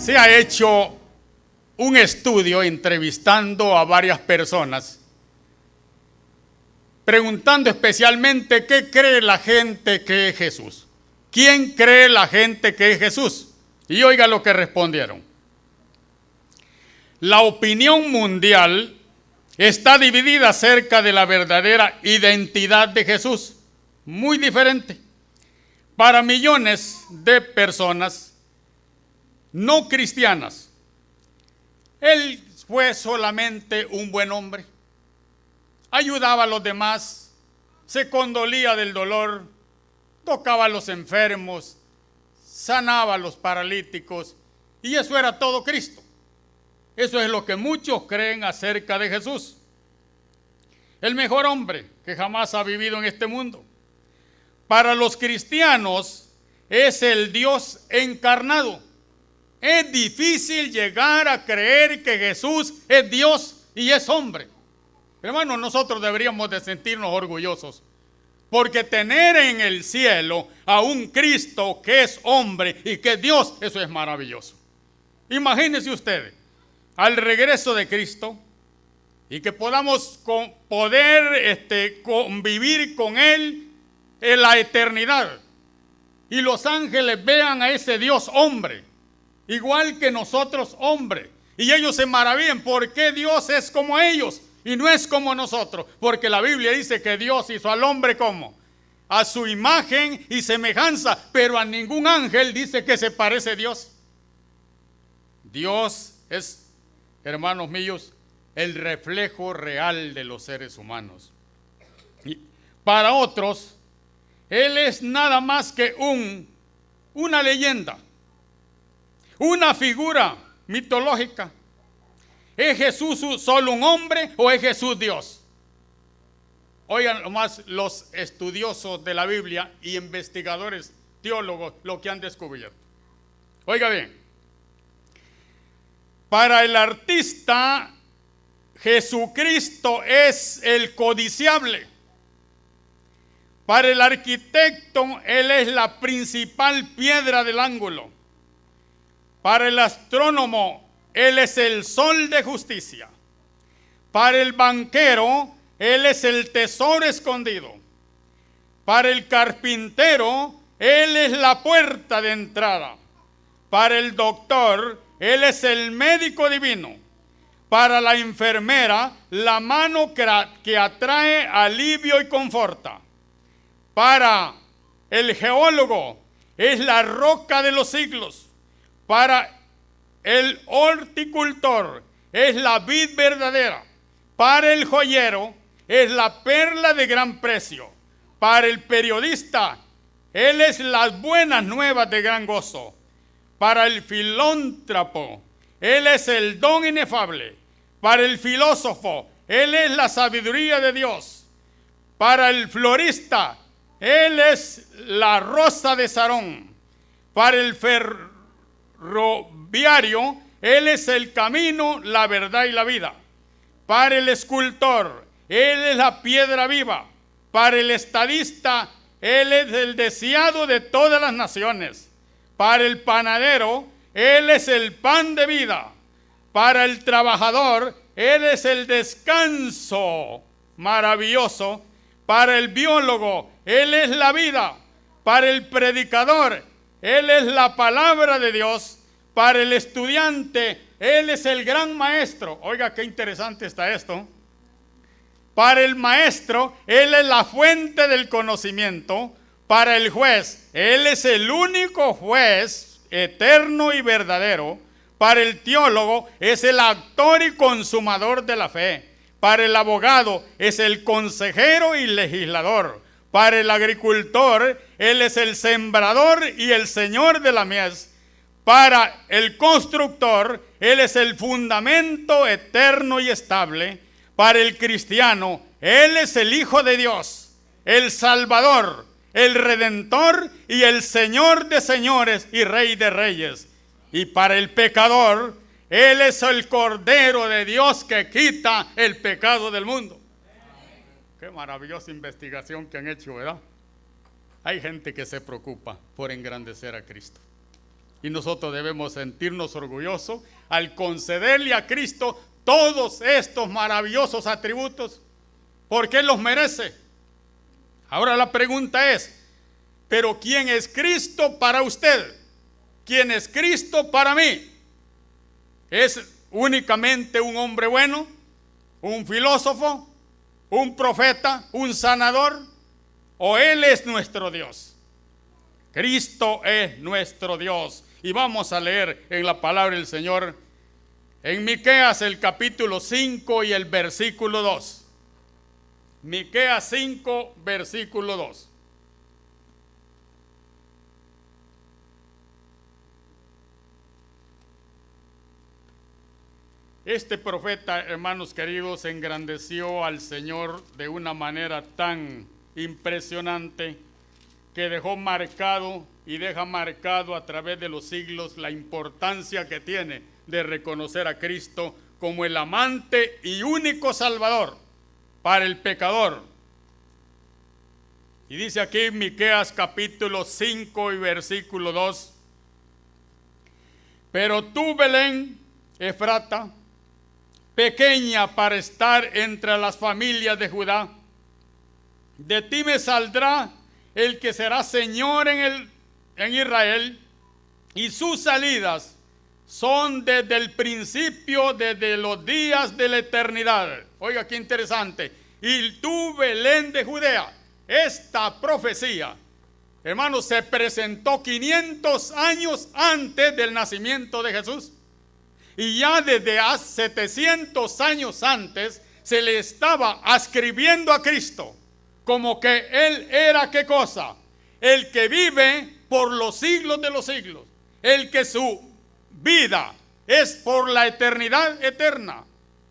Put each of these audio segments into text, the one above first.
Se ha hecho un estudio entrevistando a varias personas, preguntando especialmente qué cree la gente que es Jesús. ¿Quién cree la gente que es Jesús? Y oiga lo que respondieron. La opinión mundial está dividida acerca de la verdadera identidad de Jesús. Muy diferente. Para millones de personas no cristianas, Él fue solamente un buen hombre. Ayudaba a los demás, se condolía del dolor, tocaba a los enfermos, sanaba a los paralíticos, y eso era todo Cristo. Eso es lo que muchos creen acerca de Jesús. El mejor hombre que jamás ha vivido en este mundo. Para los cristianos es el Dios encarnado. Es difícil llegar a creer que Jesús es Dios y es hombre. Hermanos, nosotros deberíamos de sentirnos orgullosos, porque tener en el cielo a un Cristo que es hombre y que es Dios, eso es maravilloso. Imagínense ustedes, al regreso de Cristo, y que podamos poder convivir con Él en la eternidad, y los ángeles vean a ese Dios hombre, igual que nosotros hombre, y ellos se maravillan, ¿por qué Dios es como ellos y no es como nosotros? Porque la Biblia dice que Dios hizo al hombre como a su imagen y semejanza, pero a ningún ángel dice que se parece a Dios. Dios es, hermanos míos, el reflejo real de los seres humanos. Y para otros, Él es nada más que una leyenda, una figura mitológica. ¿Es Jesús solo un hombre o es Jesús Dios? Oigan nomás los estudiosos de la Biblia y investigadores teólogos lo que han descubierto. Oiga bien, para el artista, Jesucristo es el codiciable. Para el arquitecto, Él es la principal piedra del ángulo. Para el astrónomo, Él es el sol de justicia. Para el banquero, Él es el tesoro escondido. Para el carpintero, Él es la puerta de entrada. Para el doctor, Él es el médico divino. Para la enfermera, la mano que atrae alivio y conforta. Para el geólogo, es la roca de los siglos. Para el horticultor, es la vid verdadera. Para el joyero, es la perla de gran precio. Para el periodista, Él es las buenas nuevas de gran gozo. Para el filántropo, Él es el don inefable. Para el filósofo, Él es la sabiduría de Dios. Para el florista, Él es la rosa de Sarón. Para el ferroviario, Él es el camino, la verdad y la vida. Para el escultor, Él es la piedra viva. Para el estadista, Él es el deseado de todas las naciones. Para el panadero, Él es el pan de vida. Para el trabajador, Él es el descanso maravilloso. Para el biólogo, Él es la vida. Para el predicador, Él es la palabra de Dios. Para el estudiante, Él es el gran maestro. Oiga, qué interesante está esto. Para el maestro, Él es la fuente del conocimiento. Para el juez, Él es el único juez eterno y verdadero. Para el teólogo, es el actor y consumador de la fe. Para el abogado, es el consejero y legislador. Para el agricultor, Él es el sembrador y el señor de la mies. Para el constructor, Él es el fundamento eterno y estable. Para el cristiano, Él es el Hijo de Dios, el Salvador, el Redentor y el Señor de señores y Rey de reyes. Y para el pecador, Él es el Cordero de Dios que quita el pecado del mundo. Qué maravillosa investigación que han hecho, ¿verdad? Hay gente que se preocupa por engrandecer a Cristo. Y nosotros debemos sentirnos orgullosos al concederle a Cristo todos estos maravillosos atributos, porque Él los merece. Ahora la pregunta es, ¿pero quién es Cristo para usted? ¿Quién es Cristo para mí? ¿Es únicamente un hombre bueno, un filósofo, un profeta, un sanador? ¿O Él es nuestro Dios? Cristo es nuestro Dios. Y vamos a leer en la palabra del Señor en Miqueas el capítulo 5 y el versículo 2. Miqueas 5, versículo 2. Este profeta, hermanos queridos, engrandeció al Señor de una manera tan impresionante que dejó marcado y deja marcado a través de los siglos la importancia que tiene de reconocer a Cristo como el amante y único Salvador para el pecador. Y dice aquí Miqueas capítulo 5 y versículo 2: pero tú, Belén, Efrata, pequeña para estar entre las familias de Judá, de ti me saldrá el que será Señor en Israel, y sus salidas son desde el principio, desde los días de la eternidad. Oiga, qué interesante. Y tú, Belén de Judea, esta profecía, hermanos, se presentó 500 años antes del nacimiento de Jesús. Y ya desde hace 700 años antes se le estaba ascribiendo a Cristo como que Él era, ¿qué cosa? El que vive por los siglos de los siglos, el que su vida es por la eternidad eterna,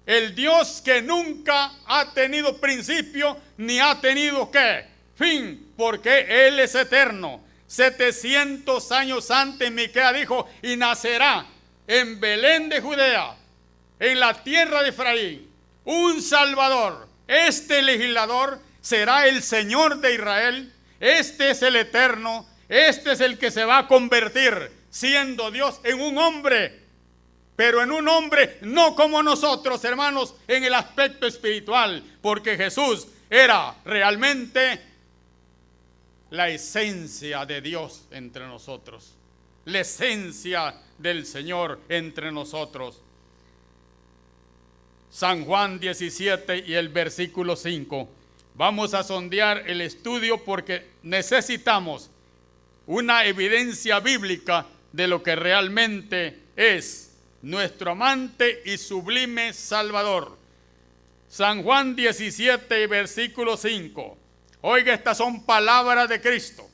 el Dios que nunca ha tenido principio ni ha tenido, ¿qué? Fin, porque Él es eterno. 700 años antes Miqueas dijo: y nacerá en Belén de Judea, en la tierra de Efraín, un Salvador. Este legislador será el Señor de Israel. Este es el eterno. Este es el que se va a convertir, siendo Dios, en un hombre. Pero en un hombre no como nosotros, hermanos, en el aspecto espiritual. Porque Jesús era realmente la esencia de Dios entre nosotros. La esencia del Señor entre nosotros. San Juan 17 y el versículo 5. Vamos a sondear el estudio porque necesitamos una evidencia bíblica de lo que realmente es nuestro amante y sublime Salvador. San Juan 17 y versículo 5. Oiga, estas son palabras de Cristo.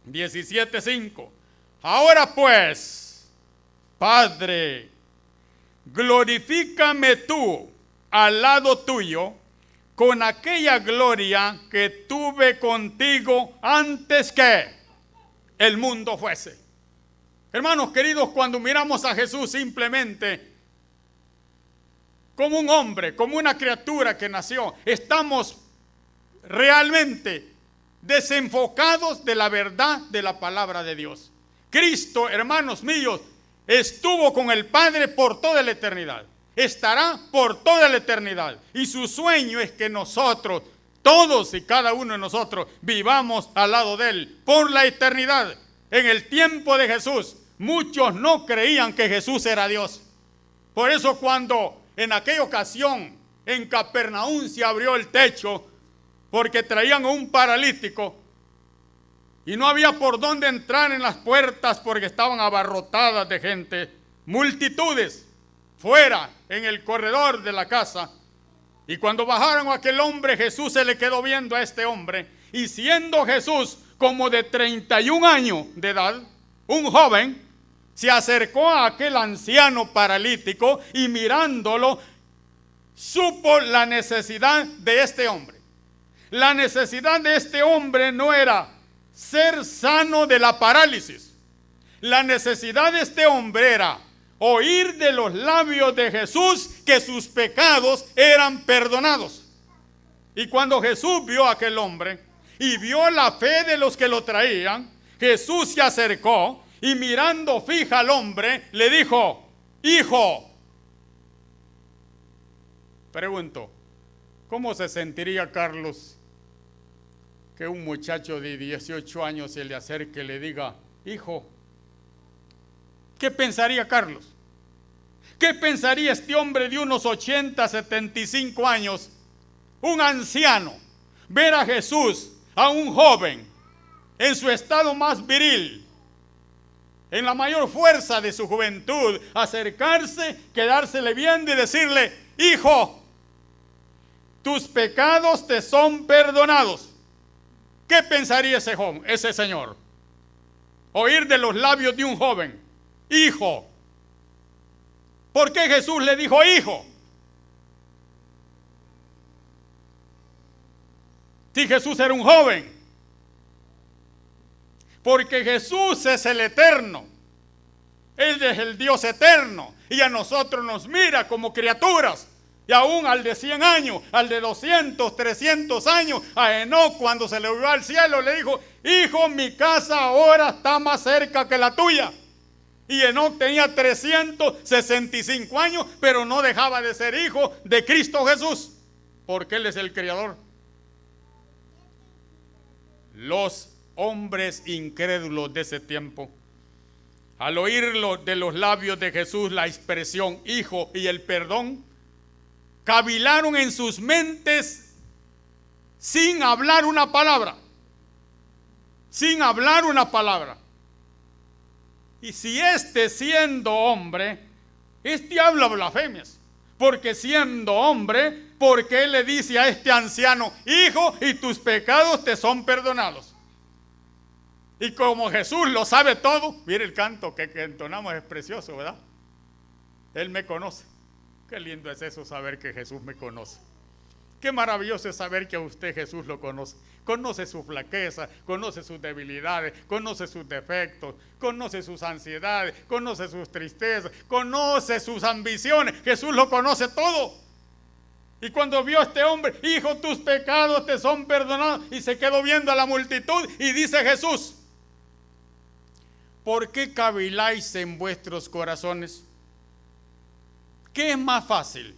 17:5. Ahora pues, Padre, glorifícame tú al lado tuyo con aquella gloria que tuve contigo antes que el mundo fuese. Hermanos queridos, cuando miramos a Jesús simplemente como un hombre, como una criatura que nació, estamos realmente desenfocados de la verdad de la palabra de Dios. Cristo, hermanos míos, estuvo con el Padre por toda la eternidad. Estará por toda la eternidad. Y su sueño es que nosotros, todos y cada uno de nosotros, vivamos al lado de Él por la eternidad. En el tiempo de Jesús, muchos no creían que Jesús era Dios. Por eso cuando en aquella ocasión en Capernaum se abrió el techo, porque traían a un paralítico, y no había por dónde entrar en las puertas porque estaban abarrotadas de gente, multitudes, fuera en el corredor de la casa. Y cuando bajaron a aquel hombre, Jesús se le quedó viendo a este hombre, y siendo Jesús como de 31 años de edad, un joven, se acercó a aquel anciano paralítico y mirándolo, supo la necesidad de este hombre. La necesidad de este hombre no era ser sano de la parálisis. La necesidad de este hombre era oír de los labios de Jesús que sus pecados eran perdonados. Y cuando Jesús vio a aquel hombre y vio la fe de los que lo traían, Jesús se acercó y mirando fija al hombre, le dijo: hijo. Pregunto, ¿cómo se sentiría Carlos que un muchacho de 18 años se le acerque y le diga: hijo? ¿Qué pensaría Carlos? ¿Qué pensaría este hombre de unos 80, 75 años, un anciano, ver a Jesús, a un joven, en su estado más viril, en la mayor fuerza de su juventud, acercarse, quedársele viendo y decirle: hijo, tus pecados te son perdonados? ¿Qué pensaría ese joven, ese señor? Oír de los labios de un joven: hijo. ¿Por qué Jesús le dijo hijo? Si Jesús era un joven. Porque Jesús es el eterno. Él es el Dios eterno. Y a nosotros nos mira como criaturas. Y aún al de 100 años, al de 200, 300 años, a Enoc cuando se le huyó al cielo le dijo: hijo, mi casa ahora está más cerca que la tuya. Y Enoc tenía 365 años, pero no dejaba de ser hijo de Cristo Jesús, porque Él es el Creador. Los hombres incrédulos de ese tiempo, al oírlo de los labios de Jesús la expresión hijo y el perdón, cavilaron en sus mentes sin hablar una palabra. Sin hablar una palabra. Y si siendo hombre, habla blasfemias. Porque siendo hombre, porque él le dice a este anciano: hijo, y tus pecados te son perdonados. Y como Jesús lo sabe todo, mire el canto que entonamos, es precioso, ¿verdad? Él me conoce. Qué lindo es eso, saber que Jesús me conoce. Qué maravilloso es saber que a usted Jesús lo conoce. Conoce su flaqueza, conoce sus debilidades, conoce sus defectos, conoce sus ansiedades, conoce sus tristezas, conoce sus ambiciones. Jesús lo conoce todo. Y cuando vio a este hombre: hijo, tus pecados te son perdonados, y se quedó viendo a la multitud y dice Jesús: ¿por qué caviláis en vuestros corazones? ¿Qué es más fácil?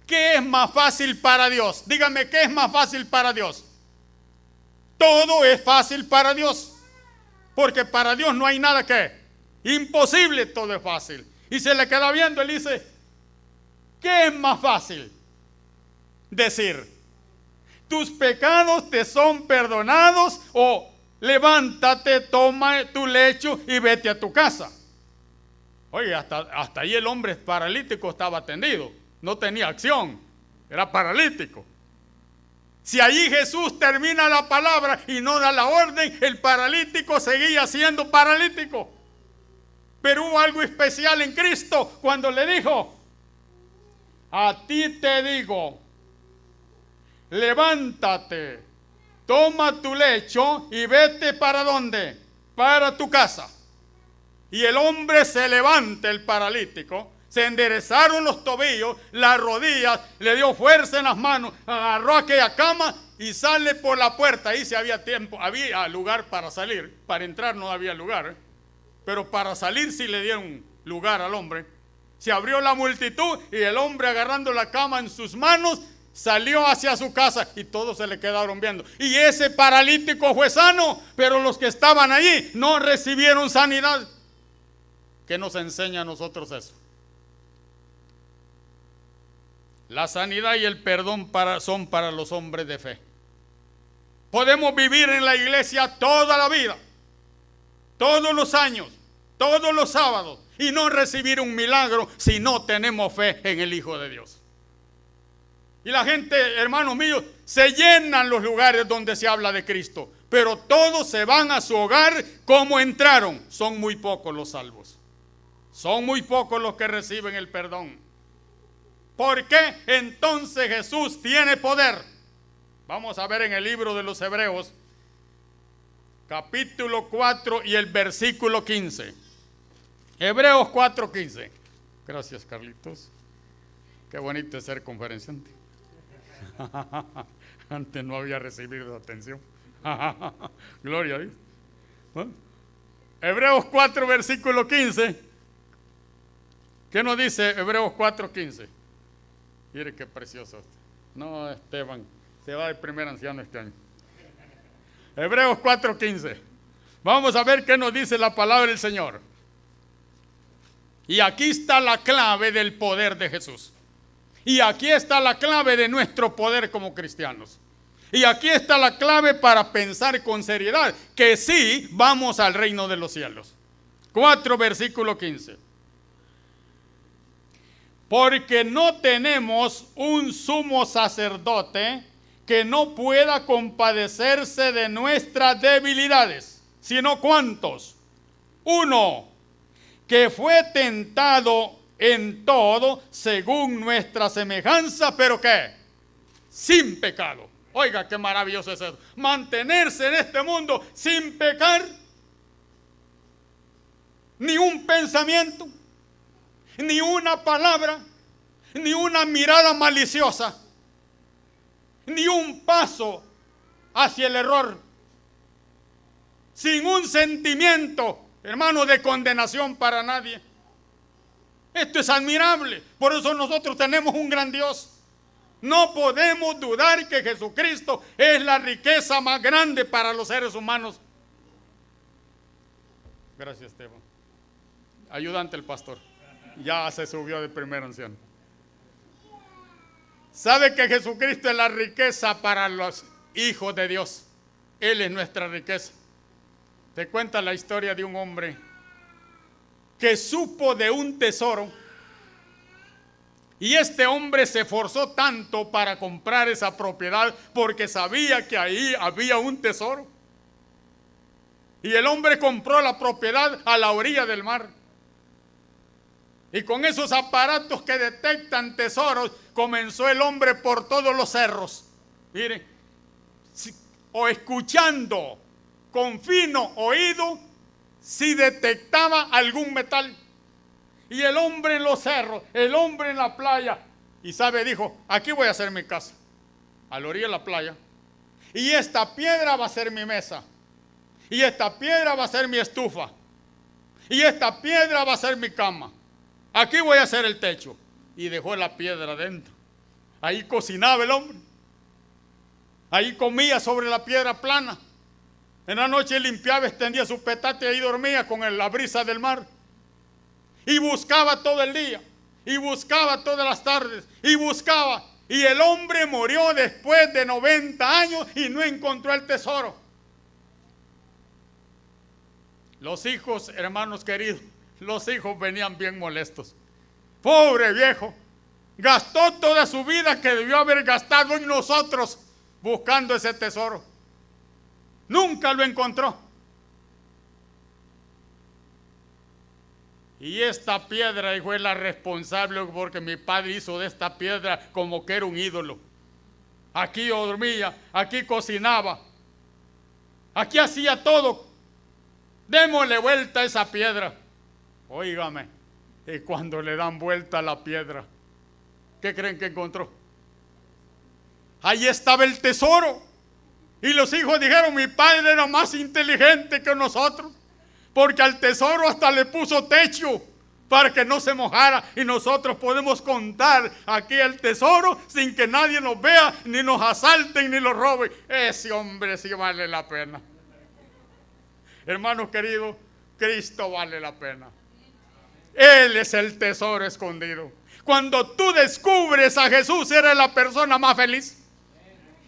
¿Qué es más fácil para Dios? Dígame, ¿qué es más fácil para Dios? Todo es fácil para Dios. Porque para Dios no hay nada que imposible, todo es fácil. Y se le queda viendo, él dice: ¿qué es más fácil? Decir: tus pecados te son perdonados, o levántate, toma tu lecho y vete a tu casa. Oye, hasta ahí el hombre paralítico estaba tendido. No tenía acción, era paralítico. Si allí Jesús termina la palabra y no da la orden, el paralítico seguía siendo paralítico. Pero hubo algo especial en Cristo cuando le dijo: a ti te digo, levántate, toma tu lecho y vete. ¿Para dónde? Para tu casa. Y el hombre se levanta, el paralítico. Se enderezaron los tobillos, las rodillas, le dio fuerza en las manos, agarró aquella cama y sale por la puerta. Ahí sí había tiempo, había lugar para salir. Para entrar no había lugar, pero para salir sí le dieron lugar al hombre. Se abrió la multitud y el hombre, agarrando la cama en sus manos, salió hacia su casa y todos se le quedaron viendo. Y ese paralítico fue sano, pero los que estaban allí no recibieron sanidad. ¿Qué nos enseña a nosotros eso? La sanidad y el perdón son para los hombres de fe. Podemos vivir en la iglesia toda la vida, todos los años, todos los sábados, y no recibir un milagro si no tenemos fe en el Hijo de Dios. Y la gente, hermanos míos, se llenan los lugares donde se habla de Cristo, pero todos se van a su hogar como entraron. Son muy pocos los salvos. Son muy pocos los que reciben el perdón. ¿Por qué entonces Jesús tiene poder? Vamos a ver en el libro de los Hebreos, capítulo 4 y el versículo 15. Hebreos 4:15. Gracias, Carlitos. Qué bonito es ser conferenciante. Antes no había recibido atención. Gloria a Dios. Hebreos 4, versículo 15. ¿Qué nos dice Hebreos 4, 15? Mire qué precioso. No, Esteban, se va de primer anciano este año. Hebreos 4, 15. Vamos a ver qué nos dice la palabra del Señor. Y aquí está la clave del poder de Jesús. Y aquí está la clave de nuestro poder como cristianos. Y aquí está la clave para pensar con seriedad que sí vamos al reino de los cielos. 4, versículo 15. Porque no tenemos un sumo sacerdote que no pueda compadecerse de nuestras debilidades, sino ¿cuántos? Uno, que fue tentado en todo según nuestra semejanza, pero ¿qué? Sin pecado. Oiga, qué maravilloso es eso. Mantenerse en este mundo sin pecar. Ni un pensamiento, ni una palabra, ni una mirada maliciosa, ni un paso hacia el error. Sin un sentimiento, hermano, de condenación para nadie. Esto es admirable. Por eso nosotros tenemos un gran Dios. No podemos dudar que Jesucristo es la riqueza más grande para los seres humanos. Gracias, Esteban. Ayudante el pastor. Ya se subió de primer anciano. ¿Sabe que Jesucristo es la riqueza para los hijos de Dios? Él es nuestra riqueza. Te cuenta la historia de un hombre que supo de un tesoro. Y este hombre se esforzó tanto para comprar esa propiedad porque sabía que ahí había un tesoro. Y el hombre compró la propiedad a la orilla del mar. Y con esos aparatos que detectan tesoros, comenzó el hombre por todos los cerros. Mire, o escuchando con fino oído si detectaba algún metal. Y el hombre en los cerros, el hombre en la playa, y sabe, dijo, aquí voy a hacer mi casa, a la orilla de la playa, y esta piedra va a ser mi mesa, y esta piedra va a ser mi estufa, y esta piedra va a ser mi cama, aquí voy a hacer el techo, y dejó la piedra adentro. Ahí cocinaba el hombre, ahí comía sobre la piedra plana, en la noche limpiaba, extendía su petate y ahí dormía con la brisa del mar. Y buscaba todo el día, y buscaba todas las tardes, y buscaba. Y el hombre murió después de 90 años y no encontró el tesoro. Los hijos, hermanos queridos, los hijos venían bien molestos. Pobre viejo, gastó toda su vida que debió haber gastado en nosotros buscando ese tesoro. Nunca lo encontró. Y esta piedra, dijo, es la responsable porque mi padre hizo de esta piedra como que era un ídolo. Aquí yo dormía, aquí cocinaba, aquí hacía todo. Démosle vuelta a esa piedra. Óigame, y cuando le dan vuelta a la piedra, ¿qué creen que encontró? Ahí estaba el tesoro. Y los hijos dijeron, mi padre era más inteligente que nosotros, porque al tesoro hasta le puso techo para que no se mojara, y nosotros podemos contar aquí el tesoro sin que nadie nos vea, ni nos asalten, ni nos roben. Ese hombre sí vale la pena. Hermanos queridos, Cristo vale la pena. Él es el tesoro escondido. Cuando tú descubres a Jesús, eres la persona más feliz.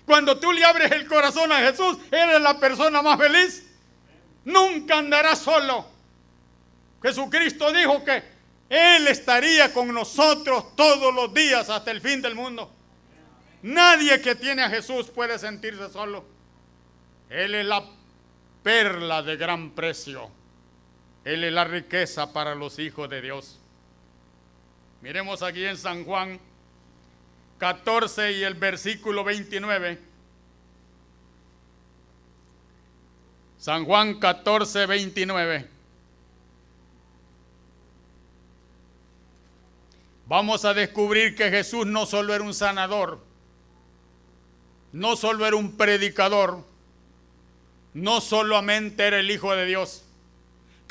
Cuando tú le abres el corazón a Jesús, eres la persona más feliz. Nunca andarás solo. Jesucristo dijo que Él estaría con nosotros todos los días hasta el fin del mundo. Nadie que tiene a Jesús puede sentirse solo. Él es la perla de gran precio. Él es la riqueza para los hijos de Dios. Miremos aquí en San Juan 14 y el versículo 29. San Juan 14, 29. Vamos a descubrir que Jesús no solo era un sanador, no solo era un predicador, no solamente era el Hijo de Dios.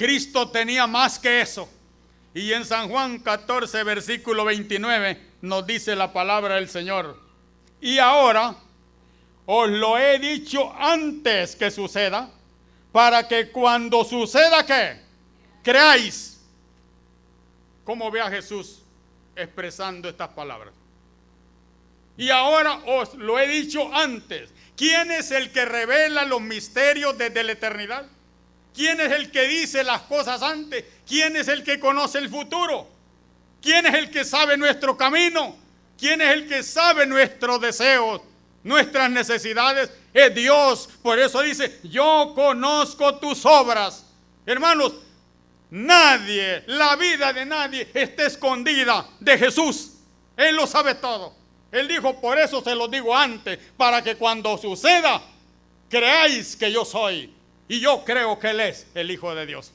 Cristo tenía más que eso. Y en San Juan 14, versículo 29, nos dice la palabra del Señor: y ahora os lo he dicho antes que suceda, para que cuando suceda, ¿qué? Creáis. ¿Cómo ve a Jesús expresando estas palabras? Y ahora os lo he dicho antes. ¿Quién es el que revela los misterios desde la eternidad? ¿Quién es el que dice las cosas antes? ¿Quién es el que conoce el futuro? ¿Quién es el que sabe nuestro camino? ¿Quién es el que sabe nuestros deseos, nuestras necesidades? Es Dios. Por eso dice: yo conozco tus obras. Hermanos, nadie, la vida de nadie está escondida de Jesús. Él lo sabe todo. Él dijo: por eso se lo digo antes, para que cuando suceda, creáis que yo soy. Y yo creo que Él es el Hijo de Dios.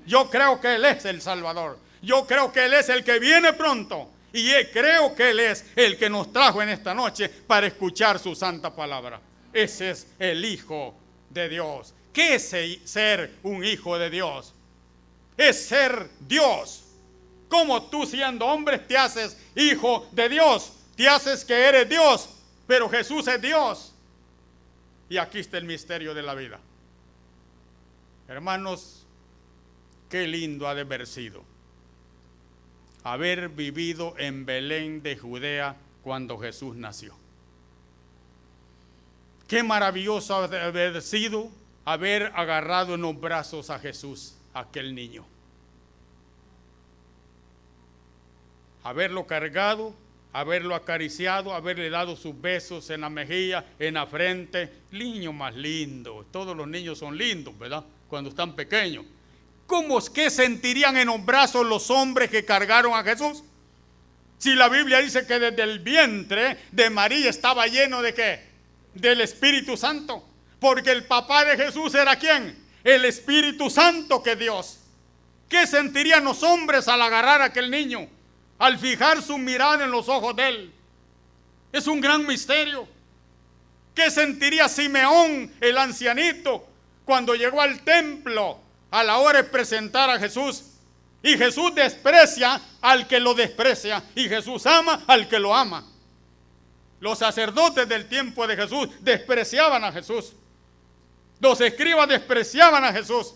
Yo creo que Él es el Salvador. Yo creo que Él es el que viene pronto. Y creo que Él es el que nos trajo en esta noche para escuchar su santa palabra. Ese es el Hijo de Dios. ¿Qué es ser un hijo de Dios? Es ser Dios. Como tú, siendo hombre, te haces hijo de Dios. Te haces que eres Dios. Pero Jesús es Dios. Y aquí está el misterio de la vida. Hermanos, qué lindo ha de haber sido haber vivido en Belén de Judea cuando Jesús nació. Qué maravilloso ha de haber sido haber agarrado en los brazos a Jesús, aquel niño. Haberlo cargado, haberlo acariciado, haberle dado sus besos en la mejilla, en la frente. Niño más lindo. Todos los niños son lindos, ¿verdad? Cuando están pequeños. ¿Cómo es que sentirían en los brazos los hombres que cargaron a Jesús? Si la Biblia dice que desde el vientre de María estaba lleno ¿de qué? Del Espíritu Santo. Porque el papá de Jesús era ¿quién? El Espíritu Santo, que Dios. ¿Qué sentirían los hombres al agarrar a aquel niño? Al fijar su mirada en los ojos de él. Es un gran misterio. ¿Qué sentiría Simeón, el ancianito, cuando llegó al templo a la hora de presentar a Jesús? Y Jesús desprecia al que lo desprecia, y Jesús ama al que lo ama. Los sacerdotes del tiempo de Jesús despreciaban a Jesús. Los escribas despreciaban a Jesús.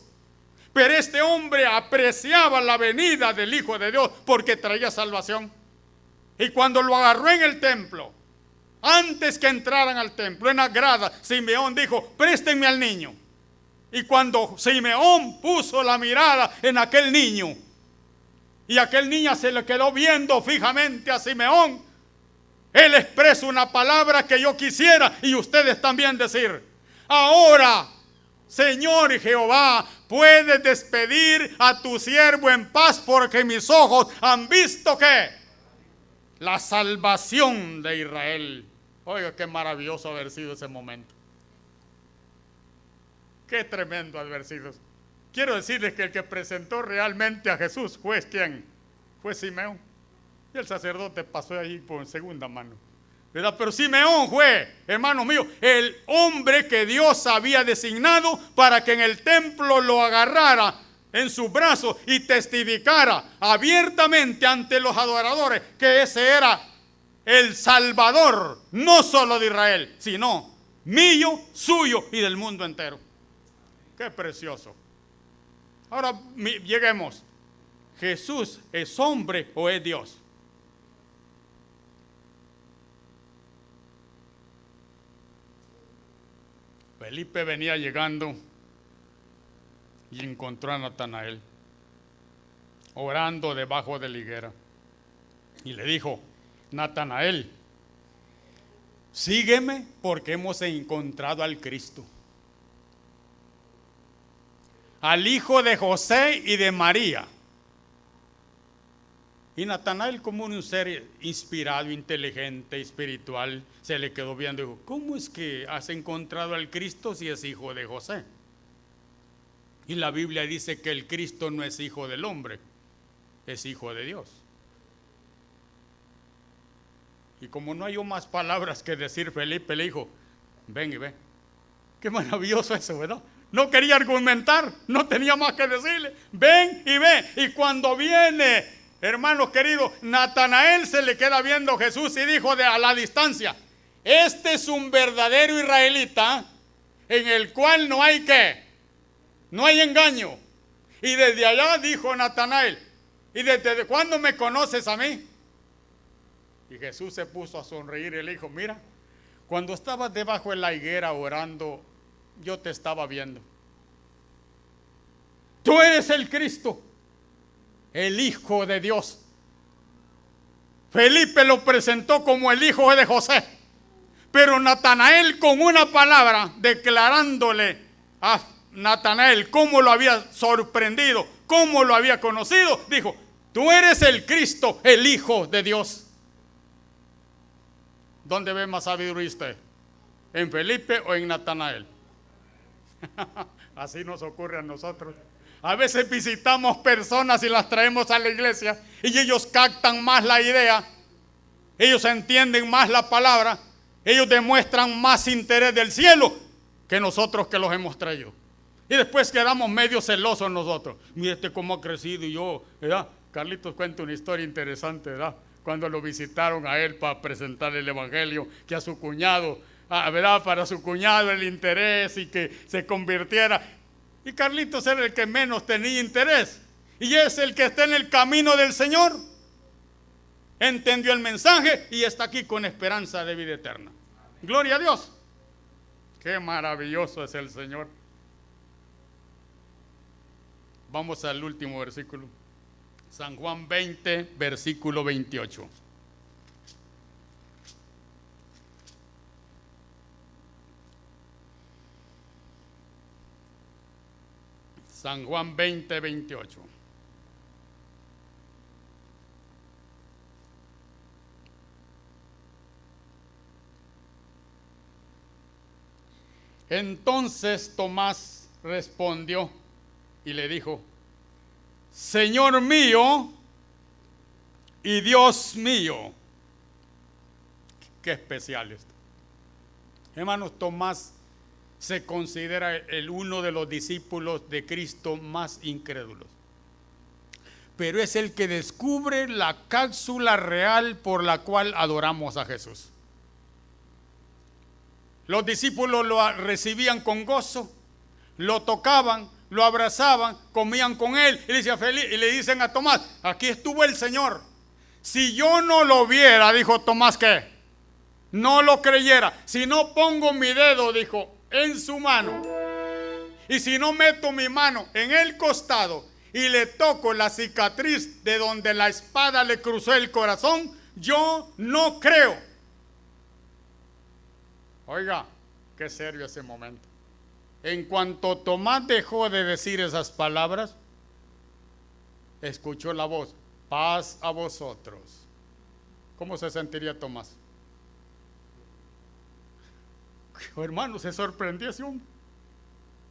Pero este hombre apreciaba la venida del Hijo de Dios porque traía salvación. Y cuando lo agarró en el templo, antes que entraran al templo, en la grada, Simeón dijo: préstenme al niño. Y cuando Simeón puso la mirada en aquel niño, y aquel niño se le quedó viendo fijamente a Simeón, él expresa una palabra que yo quisiera y ustedes también decir: ahora, Señor Jehová, puedes despedir a tu siervo en paz, porque mis ojos han visto ¿qué? La salvación de Israel. Oiga, qué maravilloso haber sido ese momento. Qué tremendo haber sido. Quiero decirles que el que presentó realmente a Jesús fue ¿quién? Fue Simeón. Y el sacerdote pasó allí por segunda mano, ¿verdad? Pero Simeón fue, hermano mío, el hombre que Dios había designado para que en el templo lo agarrara en sus brazos y testificara abiertamente ante los adoradores que ese era el Salvador, no solo de Israel, sino mío, suyo y del mundo entero. Qué precioso. Ahora lleguemos. ¿Jesús es hombre o es Dios? Felipe venía llegando y encontró a Natanael orando debajo de la higuera. Y le dijo: Natanael, sígueme porque hemos encontrado al Cristo, al hijo de José y de María. Y Natanael, como un ser inspirado, inteligente, espiritual, se le quedó viendo y dijo: ¿cómo es que has encontrado al Cristo si es hijo de José? Y la Biblia dice que el Cristo no es hijo del hombre, es hijo de Dios. Y como no hay más palabras que decir, Felipe le dijo: ven y ve. Qué maravilloso eso, ¿verdad? No quería argumentar, no tenía más que decirle. Ven y ve. Y cuando viene, hermanos queridos, Natanael se le queda viendo a Jesús y dijo a la distancia: este es un verdadero israelita en el cual no hay ¿qué? No hay engaño. Y desde allá dijo Natanael: ¿y desde cuándo me conoces a mí? Y Jesús se puso a sonreír y le dijo: mira, cuando estabas debajo de la higuera orando, yo te estaba viendo. Tú eres el Cristo, el Hijo de Dios. Felipe lo presentó como el hijo de José, pero Natanael, con una palabra, declarándole a Natanael cómo lo había sorprendido, cómo lo había conocido, dijo: tú eres el Cristo, el Hijo de Dios. ¿Dónde ve más sabiduría usted? ¿En Felipe o en Natanael? Así nos ocurre a nosotros. A veces visitamos personas y las traemos a la iglesia y ellos captan más la idea, ellos entienden más la palabra, ellos demuestran más interés del cielo que nosotros que los hemos traído. Y después quedamos medio celosos nosotros. Mire cómo ha crecido. Y yo, ¿verdad? Carlitos cuenta una historia interesante, ¿verdad? Cuando lo visitaron a él para presentar el evangelio, que a su cuñado, ¿verdad? Para su cuñado el interés y que se convirtiera. Y Carlitos era el que menos tenía interés. Y es el que está en el camino del Señor. Entendió el mensaje y está aquí con esperanza de vida eterna. Gloria a Dios. Qué maravilloso es el Señor. Vamos al último versículo. San Juan 20, versículo 28. San Juan 20, 28. Entonces Tomás respondió y le dijo: Señor mío y Dios mío. Qué especial esto. Hermanos, Tomás se considera uno de los discípulos de Cristo más incrédulos. Pero es el que descubre la cápsula real por la cual adoramos a Jesús. Los discípulos lo recibían con gozo, lo tocaban, lo abrazaban, comían con él y le dicen a Tomás: aquí estuvo el Señor. Si yo no lo viera, dijo Tomás, ¿qué? No lo creyera. Si no pongo mi dedo, dijo, en su mano, y si no meto mi mano en el costado y le toco la cicatriz de donde la espada le cruzó el corazón, yo no creo. Oiga, qué serio ese momento. En cuanto Tomás dejó de decir esas palabras, escuchó la voz: paz a vosotros. ¿Cómo se sentiría Tomás? Hermano, se sorprendió ese hombre.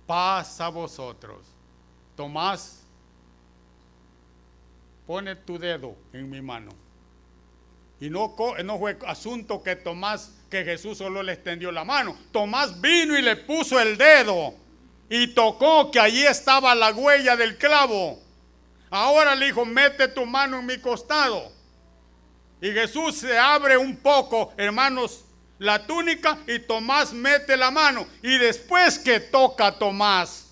Paz a vosotros. Tomás, pone tu dedo en mi mano. Y no fue asunto que Jesús solo le extendió la mano. Tomás vino y le puso el dedo y tocó que allí estaba la huella del clavo. Ahora le dijo: mete tu mano en mi costado. Y Jesús se abre un poco, hermanos, la túnica, y Tomás mete la mano. Y después que toca Tomás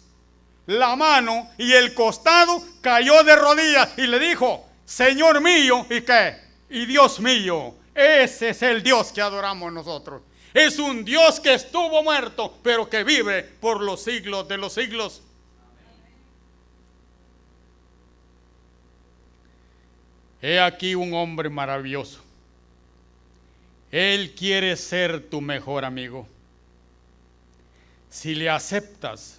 la mano y el costado, cayó de rodillas y le dijo: Señor mío, ¿y qué? Y Dios mío. Ese es el Dios que adoramos nosotros. Es un Dios que estuvo muerto, pero que vive por los siglos de los siglos. He aquí un hombre maravilloso. Él quiere ser tu mejor amigo. Si le aceptas,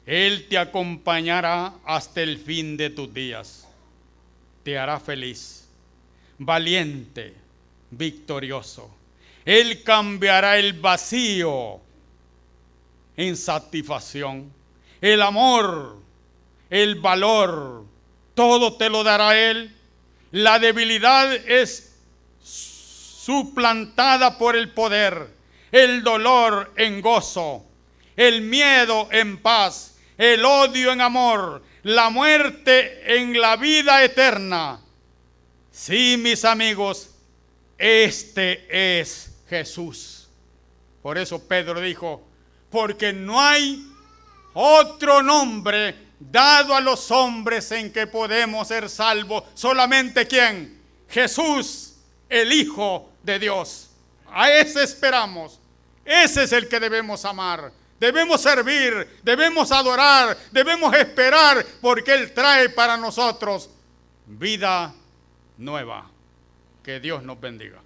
Él te acompañará hasta el fin de tus días. Te hará feliz, valiente, victorioso. Él cambiará el vacío en satisfacción. El amor, el valor, todo te lo dará Él. La debilidad es suplantada por el poder, el dolor en gozo, el miedo en paz, el odio en amor, la muerte en la vida eterna. Sí, mis amigos, este es Jesús. Por eso Pedro dijo, porque no hay otro nombre dado a los hombres en que podemos ser salvos. Solamente ¿quién? Jesús, el Hijo de Dios. A ese esperamos. Ese es el que debemos amar. Debemos servir, debemos adorar, debemos esperar, porque Él trae para nosotros vida nueva. Que Dios nos bendiga.